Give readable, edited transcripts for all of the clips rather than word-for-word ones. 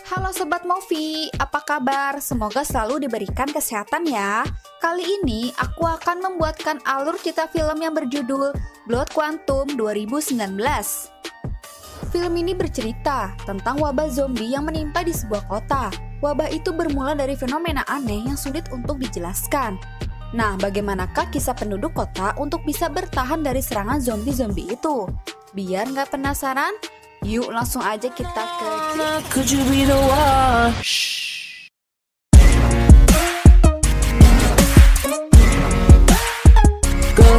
Halo Sobat Movie, apa kabar? Semoga selalu diberikan kesehatan ya. Kali ini aku akan membuatkan alur cerita film yang berjudul Blood Quantum 2019. Film ini bercerita tentang wabah zombie yang menimpa di sebuah kota. Wabah itu bermula dari fenomena aneh yang sulit untuk dijelaskan. Nah, bagaimanakah kisah penduduk kota untuk bisa bertahan dari serangan zombie-zombie itu? Biar nggak penasaran, yuk langsung aja kita ke Could you be the one? Go.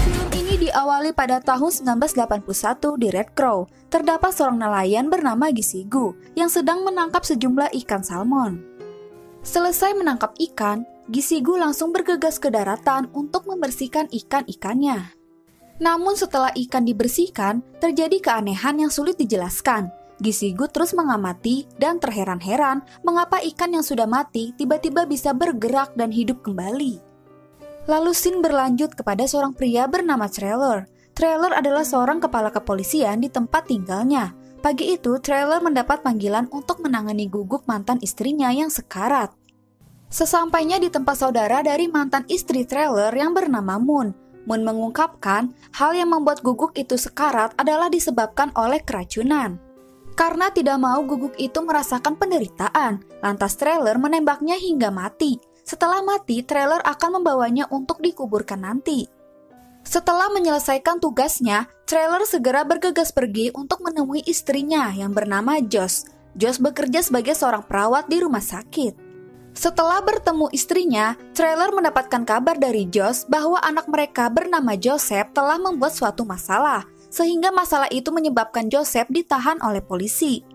Film ini diawali pada tahun 1981 di Red Crow. Terdapat seorang nelayan bernama Gisigu yang sedang menangkap sejumlah ikan salmon. Selesai menangkap ikan, Gisigu langsung bergegas ke daratan untuk membersihkan ikan-ikannya. Namun setelah ikan dibersihkan, terjadi keanehan yang sulit dijelaskan. Gisigu terus mengamati dan terheran-heran mengapa ikan yang sudah mati tiba-tiba bisa bergerak dan hidup kembali. Lalu scene berlanjut kepada seorang pria bernama Trailer. Trailer adalah seorang kepala kepolisian di tempat tinggalnya. Pagi itu, Trailer mendapat panggilan untuk menangani guguk mantan istrinya yang sekarat. Sesampainya di tempat saudara dari mantan istri Trailer yang bernama Moon, Moon mengungkapkan hal yang membuat guguk itu sekarat adalah disebabkan oleh keracunan. Karena tidak mau guguk itu merasakan penderitaan, lantas Trailer menembaknya hingga mati. Setelah mati, Trailer akan membawanya untuk dikuburkan nanti. Setelah menyelesaikan tugasnya, Trailer segera bergegas pergi untuk menemui istrinya yang bernama Josh. Josh bekerja sebagai seorang perawat di rumah sakit. Setelah bertemu istrinya, Trailer mendapatkan kabar dari Josh bahwa anak mereka bernama Joseph telah membuat suatu masalah, sehingga masalah itu menyebabkan Joseph ditahan oleh polisi.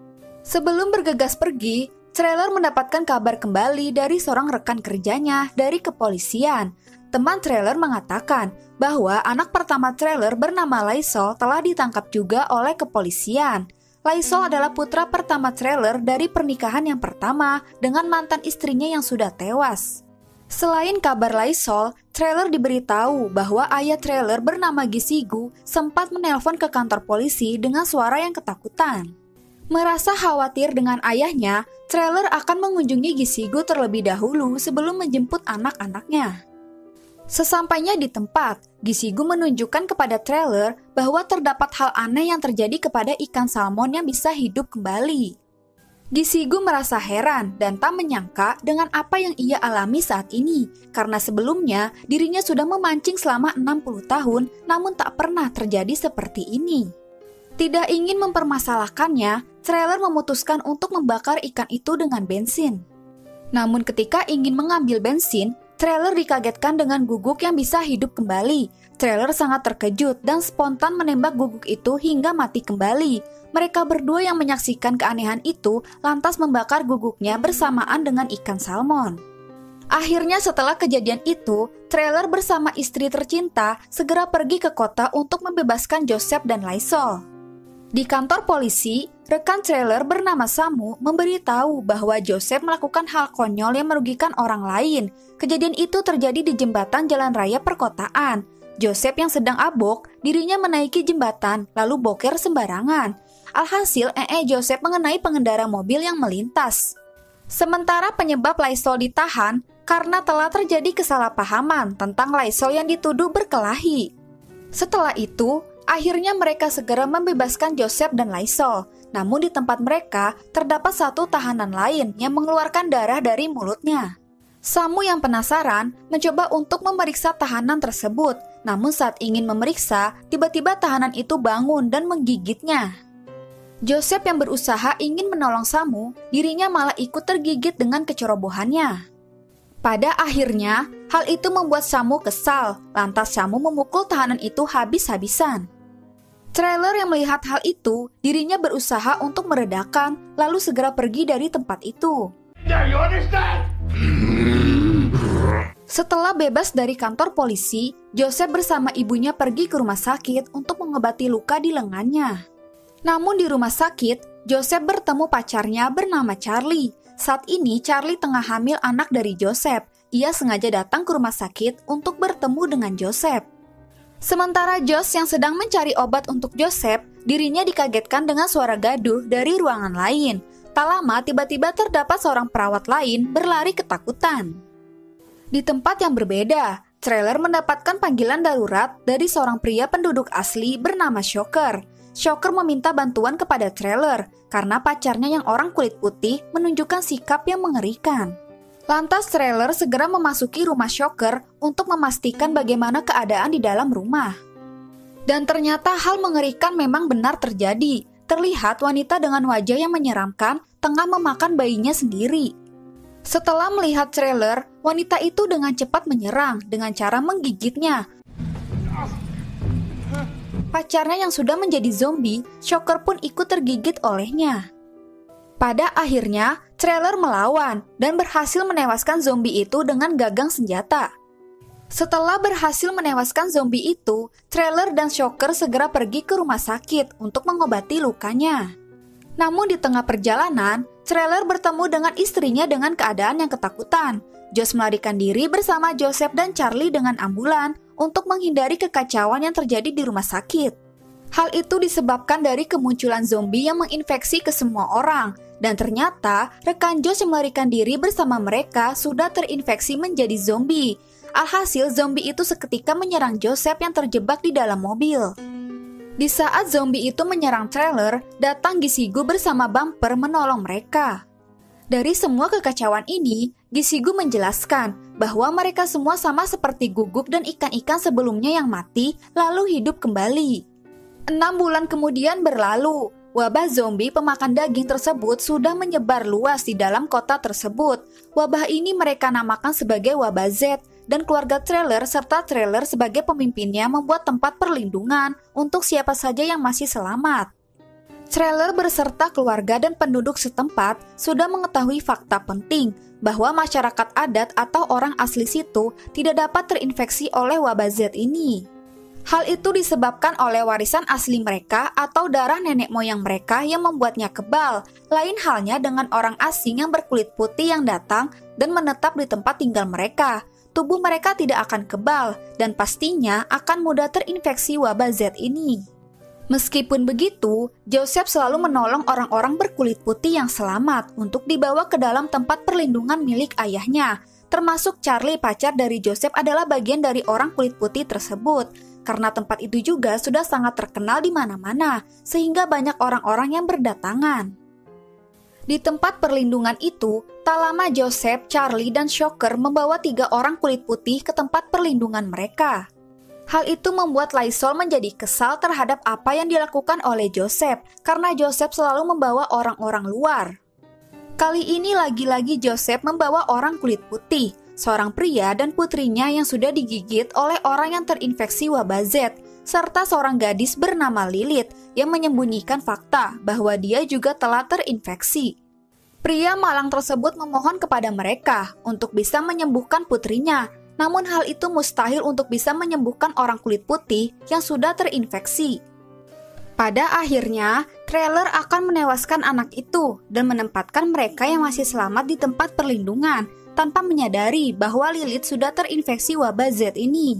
Sebelum bergegas pergi, Trailer mendapatkan kabar kembali dari seorang rekan kerjanya dari kepolisian. Teman Trailer mengatakan bahwa anak pertama Trailer bernama Lysol telah ditangkap juga oleh kepolisian. Lysol adalah putra pertama Trailer dari pernikahan yang pertama dengan mantan istrinya yang sudah tewas. Selain kabar Lysol, Trailer diberitahu bahwa ayah Trailer bernama Gisigu sempat menelpon ke kantor polisi dengan suara yang ketakutan. Merasa khawatir dengan ayahnya, Trailer akan mengunjungi Gisigu terlebih dahulu sebelum menjemput anak-anaknya. Sesampainya di tempat, Gisigu menunjukkan kepada Trailer bahwa terdapat hal aneh yang terjadi kepada ikan salmon yang bisa hidup kembali. Gisigu merasa heran dan tak menyangka dengan apa yang ia alami saat ini, karena sebelumnya dirinya sudah memancing selama 60 tahun namun tak pernah terjadi seperti ini. Tidak ingin mempermasalahkannya, Trailer memutuskan untuk membakar ikan itu dengan bensin. Namun ketika ingin mengambil bensin, Trailer dikagetkan dengan guguk yang bisa hidup kembali. Trailer sangat terkejut dan spontan menembak guguk itu hingga mati kembali. Mereka berdua yang menyaksikan keanehan itu lantas membakar guguknya bersamaan dengan ikan salmon. Akhirnya setelah kejadian itu, Trailer bersama istri tercinta segera pergi ke kota untuk membebaskan Joseph dan Lysol. Di kantor polisi, rekan Trailer bernama Samu memberitahu bahwa Joseph melakukan hal konyol yang merugikan orang lain. Kejadian itu terjadi di jembatan jalan raya perkotaan. Joseph yang sedang abok, dirinya menaiki jembatan lalu boker sembarangan. Alhasil, Joseph mengenai pengendara mobil yang melintas. Sementara penyebab Lysol ditahan karena telah terjadi kesalahpahaman tentang Lysol yang dituduh berkelahi. Setelah itu, akhirnya mereka segera membebaskan Joseph dan Lysol. Namun di tempat mereka terdapat satu tahanan lain yang mengeluarkan darah dari mulutnya. Samu yang penasaran mencoba untuk memeriksa tahanan tersebut. Namun saat ingin memeriksa, tiba-tiba tahanan itu bangun dan menggigitnya. Joseph yang berusaha ingin menolong Samu, dirinya malah ikut tergigit dengan kecerobohannya. Pada akhirnya, hal itu membuat Samu kesal. Lantas Samu memukul tahanan itu habis-habisan. Trailer yang melihat hal itu, dirinya berusaha untuk meredakan, lalu segera pergi dari tempat itu. Setelah bebas dari kantor polisi, Joseph bersama ibunya pergi ke rumah sakit untuk mengobati luka di lengannya. Namun di rumah sakit, Joseph bertemu pacarnya bernama Charlie. Saat ini Charlie tengah hamil anak dari Joseph. Ia sengaja datang ke rumah sakit untuk bertemu dengan Joseph. Sementara Josh yang sedang mencari obat untuk Joseph, dirinya dikagetkan dengan suara gaduh dari ruangan lain. Tak lama tiba-tiba terdapat seorang perawat lain berlari ketakutan. Di tempat yang berbeda, Trailer mendapatkan panggilan darurat dari seorang pria penduduk asli bernama Shocker. Shocker meminta bantuan kepada Trailer karena pacarnya yang orang kulit putih menunjukkan sikap yang mengerikan. Lantas Trailer segera memasuki rumah Shocker untuk memastikan bagaimana keadaan di dalam rumah. Dan ternyata hal mengerikan memang benar terjadi. Terlihat wanita dengan wajah yang menyeramkan tengah memakan bayinya sendiri. Setelah melihat Trailer, wanita itu dengan cepat menyerang dengan cara menggigitnya. Pacarnya yang sudah menjadi zombie, Shocker pun ikut tergigit olehnya. Pada akhirnya, Trailer melawan dan berhasil menewaskan zombie itu dengan gagang senjata. Setelah berhasil menewaskan zombie itu, Trailer dan Shocker segera pergi ke rumah sakit untuk mengobati lukanya. Namun di tengah perjalanan, Trailer bertemu dengan istrinya dengan keadaan yang ketakutan. Josh melarikan diri bersama Joseph dan Charlie dengan ambulan untuk menghindari kekacauan yang terjadi di rumah sakit. Hal itu disebabkan dari kemunculan zombie yang menginfeksi ke semua orang. Dan ternyata rekan Josh yang melarikan diri bersama mereka sudah terinfeksi menjadi zombie. Alhasil zombie itu seketika menyerang Joseph yang terjebak di dalam mobil. Di saat zombie itu menyerang Trailer, datang Gisigu bersama Bumper menolong mereka. Dari semua kekacauan ini, Gisigu menjelaskan bahwa mereka semua sama seperti guguk dan ikan-ikan sebelumnya yang mati lalu hidup kembali. 6 bulan kemudian berlalu. Wabah zombie pemakan daging tersebut sudah menyebar luas di dalam kota tersebut. Wabah ini mereka namakan sebagai wabah Z, dan keluarga Trailer serta Trailer sebagai pemimpinnya membuat tempat perlindungan untuk siapa saja yang masih selamat. Trailer beserta keluarga dan penduduk setempat sudah mengetahui fakta penting bahwa masyarakat adat atau orang asli situ tidak dapat terinfeksi oleh wabah Z ini. Hal itu disebabkan oleh warisan asli mereka atau darah nenek moyang mereka yang membuatnya kebal. Lain halnya dengan orang asing yang berkulit putih yang datang dan menetap di tempat tinggal mereka. Tubuh mereka tidak akan kebal dan pastinya akan mudah terinfeksi wabah Z ini. Meskipun begitu, Joseph selalu menolong orang-orang berkulit putih yang selamat untuk dibawa ke dalam tempat perlindungan milik ayahnya. Termasuk Charlie, pacar dari Joseph, adalah bagian dari orang kulit putih tersebut. Karena tempat itu juga sudah sangat terkenal di mana-mana, sehingga banyak orang-orang yang berdatangan. Di tempat perlindungan itu, tak lama Joseph, Charlie, dan Shocker membawa 3 orang kulit putih ke tempat perlindungan mereka. Hal itu membuat Lysol menjadi kesal terhadap apa yang dilakukan oleh Joseph, karena Joseph selalu membawa orang-orang luar. Kali ini lagi-lagi Joseph membawa orang kulit putih, seorang pria dan putrinya yang sudah digigit oleh orang yang terinfeksi wabah Z, serta seorang gadis bernama Lilith yang menyembunyikan fakta bahwa dia juga telah terinfeksi. Pria malang tersebut memohon kepada mereka untuk bisa menyembuhkan putrinya, namun hal itu mustahil untuk bisa menyembuhkan orang kulit putih yang sudah terinfeksi. Pada akhirnya, Trailer akan menewaskan anak itu dan menempatkan mereka yang masih selamat di tempat perlindungan tanpa menyadari bahwa Lilith sudah terinfeksi wabah Z ini.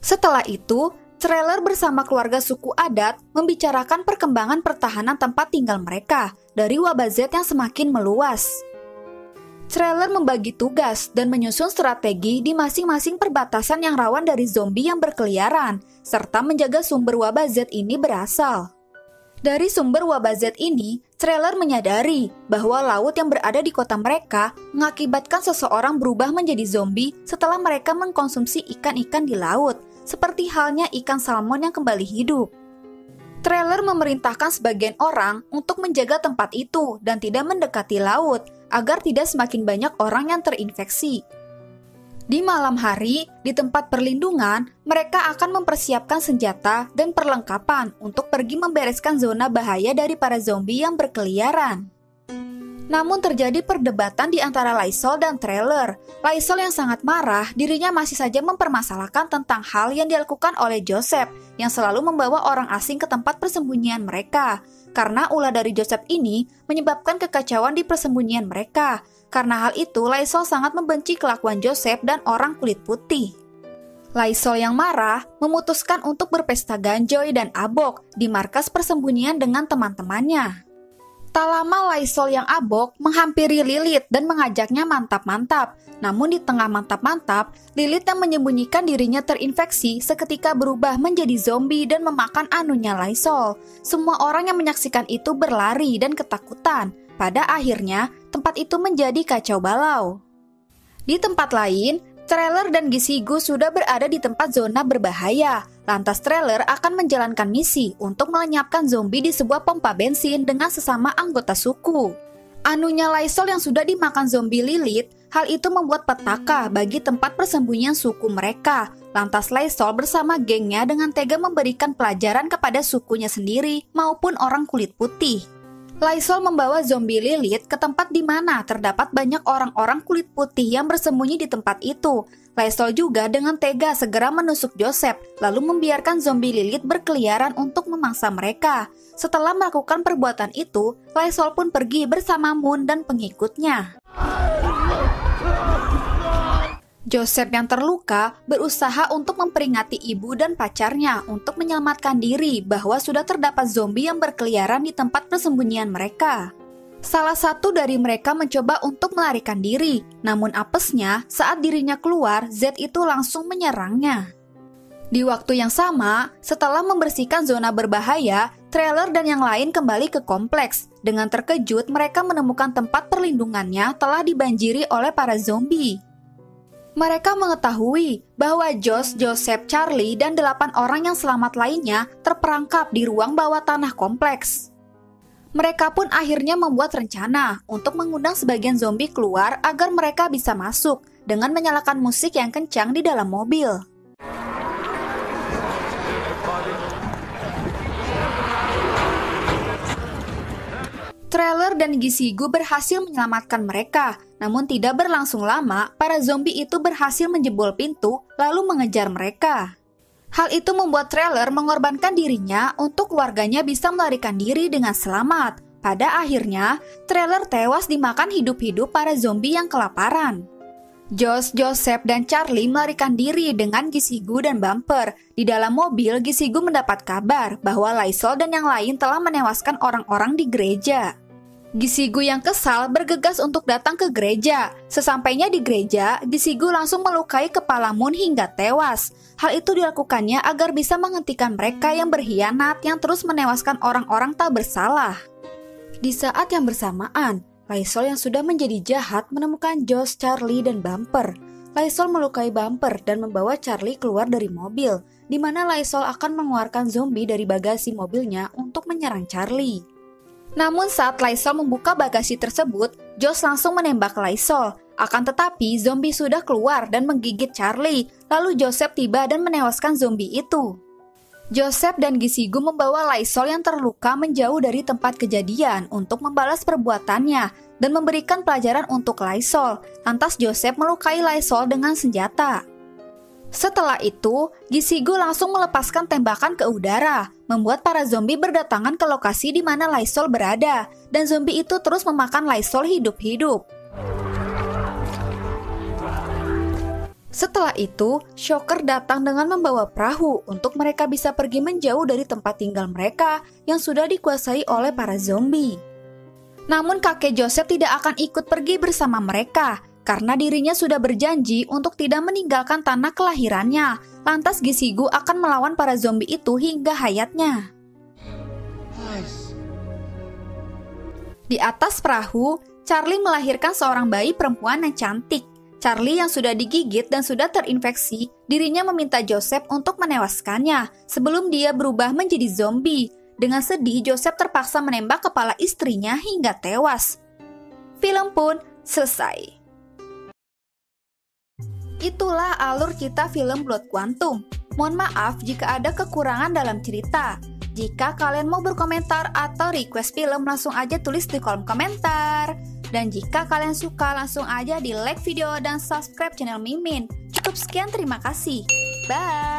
Setelah itu, Trailer bersama keluarga suku adat membicarakan perkembangan pertahanan tempat tinggal mereka dari wabah Z yang semakin meluas. Trailer membagi tugas dan menyusun strategi di masing-masing perbatasan yang rawan dari zombie yang berkeliaran, serta menjaga sumber wabah Z ini berasal. Dari sumber wabah Z ini, Trailer menyadari bahwa laut yang berada di kota mereka mengakibatkan seseorang berubah menjadi zombie setelah mereka mengkonsumsi ikan-ikan di laut, seperti halnya ikan salmon yang kembali hidup. Trailer memerintahkan sebagian orang untuk menjaga tempat itu dan tidak mendekati laut, agar tidak semakin banyak orang yang terinfeksi. Di malam hari, di tempat perlindungan, mereka akan mempersiapkan senjata dan perlengkapan untuk pergi membereskan zona bahaya dari para zombie yang berkeliaran. Namun terjadi perdebatan di antara Lysol dan Trailer. Lysol yang sangat marah, dirinya masih saja mempermasalahkan tentang hal yang dilakukan oleh Joseph yang selalu membawa orang asing ke tempat persembunyian mereka. Karena ulah dari Joseph ini menyebabkan kekacauan di persembunyian mereka. Karena hal itu, Lysol sangat membenci kelakuan Joseph dan orang kulit putih. Lysol yang marah memutuskan untuk berpesta ganjoy dan abok di markas persembunyian dengan teman-temannya. Tak lama Lysol yang abok menghampiri Lilith dan mengajaknya mantap-mantap. Namun di tengah mantap-mantap, Lilith yang menyembunyikan dirinya terinfeksi seketika berubah menjadi zombie dan memakan anunya Lysol. Semua orang yang menyaksikan itu berlari dan ketakutan. Pada akhirnya, tempat itu menjadi kacau balau. Di tempat lain, Trailer dan Gisigu sudah berada di tempat zona berbahaya. Lantas Trailer akan menjalankan misi untuk melenyapkan zombie di sebuah pompa bensin dengan sesama anggota suku. Anunya Lysol yang sudah dimakan zombie Lilith, hal itu membuat petaka bagi tempat persembunyian suku mereka. Lantas Lysol bersama gengnya dengan tega memberikan pelajaran kepada sukunya sendiri maupun orang kulit putih. Lysol membawa zombie Lilith ke tempat di mana terdapat banyak orang-orang kulit putih yang bersembunyi di tempat itu. Lysol juga dengan tega segera menusuk Joseph, lalu membiarkan zombie Lilith berkeliaran untuk memangsa mereka. Setelah melakukan perbuatan itu, Lysol pun pergi bersama Moon dan pengikutnya. Joseph yang terluka berusaha untuk memperingati ibu dan pacarnya untuk menyelamatkan diri bahwa sudah terdapat zombie yang berkeliaran di tempat persembunyian mereka. Salah satu dari mereka mencoba untuk melarikan diri, namun apesnya saat dirinya keluar, Z itu langsung menyerangnya. Di waktu yang sama, setelah membersihkan zona berbahaya, Trailer dan yang lain kembali ke kompleks. Dengan terkejut, mereka menemukan tempat perlindungannya telah dibanjiri oleh para zombie. Mereka mengetahui bahwa Josh, Joseph, Charlie, dan 8 orang yang selamat lainnya terperangkap di ruang bawah tanah kompleks. Mereka pun akhirnya membuat rencana untuk mengundang sebagian zombie keluar agar mereka bisa masuk dengan menyalakan musik yang kencang di dalam mobil. Trailer dan Gisigu berhasil menyelamatkan mereka, namun tidak berlangsung lama, para zombie itu berhasil menjebol pintu lalu mengejar mereka. Hal itu membuat Trailer mengorbankan dirinya untuk keluarganya bisa melarikan diri dengan selamat. Pada akhirnya, Trailer tewas dimakan hidup-hidup para zombie yang kelaparan. Josh, Joseph, dan Charlie melarikan diri dengan Gisigu dan Bumper. Di dalam mobil, Gisigu mendapat kabar bahwa Lysol dan yang lain telah menewaskan orang-orang di gereja. Gisigu yang kesal bergegas untuk datang ke gereja. Sesampainya di gereja, Gisigu langsung melukai kepala Moon hingga tewas. Hal itu dilakukannya agar bisa menghentikan mereka yang berkhianat yang terus menewaskan orang-orang tak bersalah. Di saat yang bersamaan, Lysol yang sudah menjadi jahat menemukan Josh, Charlie, dan Bumper. Lysol melukai Bumper dan membawa Charlie keluar dari mobil, di mana Lysol akan mengeluarkan zombie dari bagasi mobilnya untuk menyerang Charlie. Namun saat Lysol membuka bagasi tersebut, Josh langsung menembak Lysol. Akan tetapi zombie sudah keluar dan menggigit Charlie, lalu Joseph tiba dan menewaskan zombie itu. Joseph dan Gisigu membawa Lysol yang terluka menjauh dari tempat kejadian untuk membalas perbuatannya dan memberikan pelajaran untuk Lysol. Lantas Joseph melukai Lysol dengan senjata. Setelah itu, Gisigu langsung melepaskan tembakan ke udara, membuat para zombie berdatangan ke lokasi di mana Lysol berada, dan zombie itu terus memakan Lysol hidup-hidup. Setelah itu, Shocker datang dengan membawa perahu untuk mereka bisa pergi menjauh dari tempat tinggal mereka yang sudah dikuasai oleh para zombie. Namun kakek Joseph tidak akan ikut pergi bersama mereka karena dirinya sudah berjanji untuk tidak meninggalkan tanah kelahirannya. Lantas Gisigu akan melawan para zombie itu hingga hayatnya. Di atas perahu, Charlie melahirkan seorang bayi perempuan yang cantik. Charlie yang sudah digigit dan sudah terinfeksi, dirinya meminta Joseph untuk menewaskannya sebelum dia berubah menjadi zombie. Dengan sedih, Joseph terpaksa menembak kepala istrinya hingga tewas. Film pun selesai. Itulah alur cerita film Blood Quantum. Mohon maaf jika ada kekurangan dalam cerita. Jika kalian mau berkomentar atau request film, langsung aja tulis di kolom komentar. Dan jika kalian suka, langsung aja di like video dan subscribe channel Mimin. Cukup sekian, terima kasih. Bye!